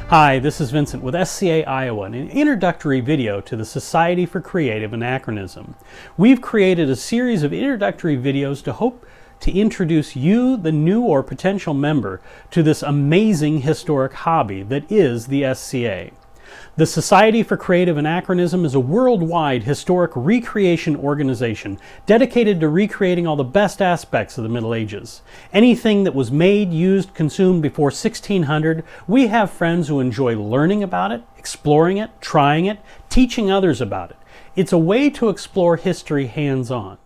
Hi, this is Vincent with SCAIowa, an introductory video to the Society for Creative Anachronism. We've created a series of introductory videos to hope to introduce you, the new or potential member, to this amazing historic hobby that is the SCA. The Society for Creative Anachronism is a worldwide historic recreation organization dedicated to recreating all the best aspects of the Middle Ages. Anything that was made, used, consumed before 1600, we have friends who enjoy learning about it, exploring it, trying it, teaching others about it. It's a way to explore history hands-on.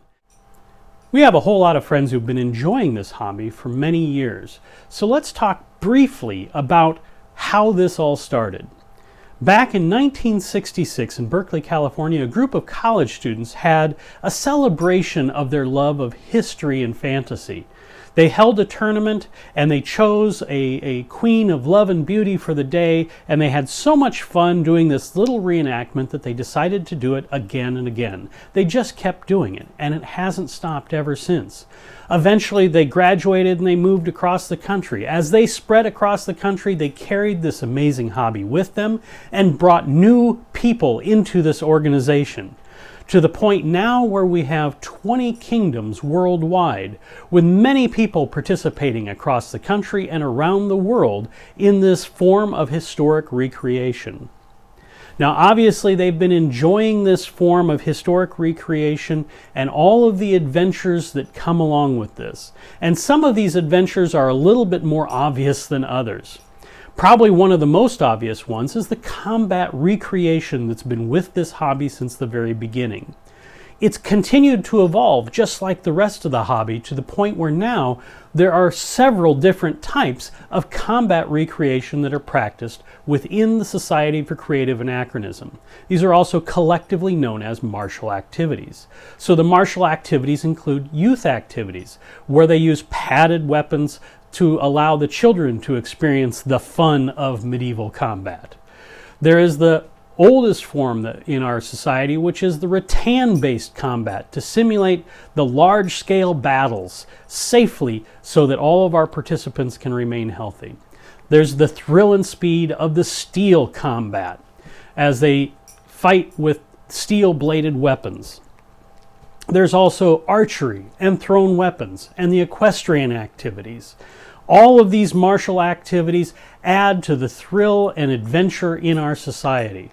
We have a whole lot of friends who've been enjoying this hobby for many years. So let's talk briefly about how this all started. Back in 1966 in Berkeley, California, a group of college students had a celebration of their love of history and fantasy. They held a tournament and they chose a queen of love and beauty for the day, and they had so much fun doing this little reenactment that they decided to do it again and again. They just kept doing it, and it hasn't stopped ever since. Eventually they graduated and they moved across the country. As they spread across the country, they carried this amazing hobby with them and brought new people into this organization, to the point now where we have 20 kingdoms worldwide, with many people participating across the country and around the world in this form of historic recreation. Now, obviously, they've been enjoying this form of historic recreation and all of the adventures that come along with this. And some of these adventures are a little bit more obvious than others. Probably one of the most obvious ones is the combat recreation that's been with this hobby since the very beginning. It's continued to evolve just like the rest of the hobby, to the point where now there are several different types of combat recreation that are practiced within the Society for Creative Anachronism. These are also collectively known as martial activities. So the martial activities include youth activities, where they use padded weapons to allow the children to experience the fun of medieval combat. There is the oldest form in our society, which is the rattan-based combat, to simulate the large-scale battles safely so that all of our participants can remain healthy. There's the thrill and speed of the steel combat, as they fight with steel-bladed weapons. There's also archery and thrown weapons and the equestrian activities. All of these martial activities add to the thrill and adventure in our society.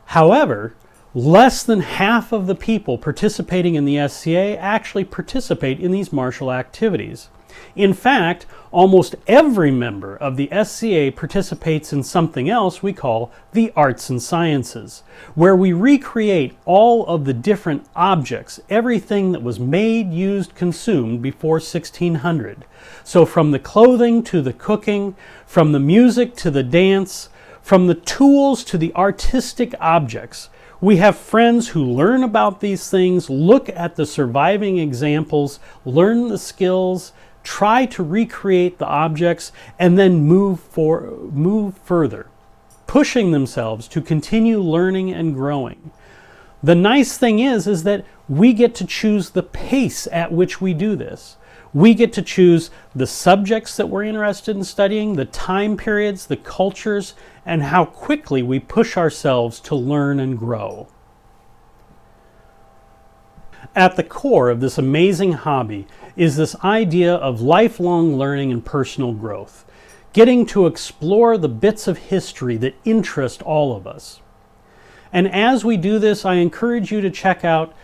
However, less than half of the people participating in the SCA actually participate in these martial activities. In fact, almost every member of the SCA participates in something else we call the arts and sciences, where we recreate all of the different objects, everything that was made, used, consumed before 1600. So from the clothing to the cooking, from the music to the dance, from the tools to the artistic objects, we have friends who learn about these things, look at the surviving examples, learn the skills, try to recreate the objects, and then move further, pushing themselves to continue learning and growing. The nice thing is that we get to choose the pace at which we do this. We get to choose the subjects that we're interested in studying, the time periods, the cultures, and how quickly we push ourselves to learn and grow. At the core of this amazing hobby is this idea of lifelong learning and personal growth, getting to explore the bits of history that interest all of us. And as we do this, I encourage you to check out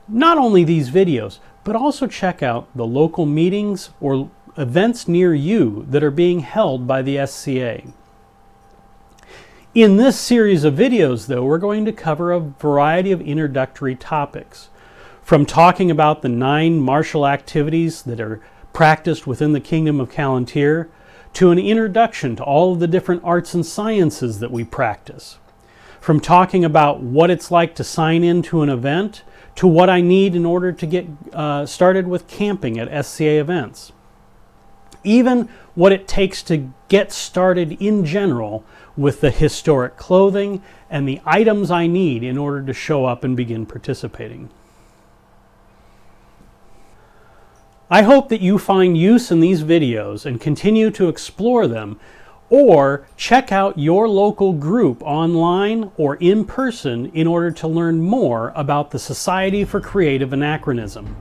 not only these videos, but also check out the local meetings or events near you that are being held by the SCA. In this series of videos, though, we're going to cover a variety of introductory topics, from talking about the 9 martial activities that are practiced within the Kingdom of Calontir, to an introduction to all of the different arts and sciences that we practice, from talking about what it's like to sign into an event, to what I need in order to get started with camping at SCA events. Even what it takes to get started in general with the historic clothing and the items I need in order to show up and begin participating. I hope that you find use in these videos and continue to explore them Or check out your local group online or in person in order to learn more about the Society for Creative Anachronism.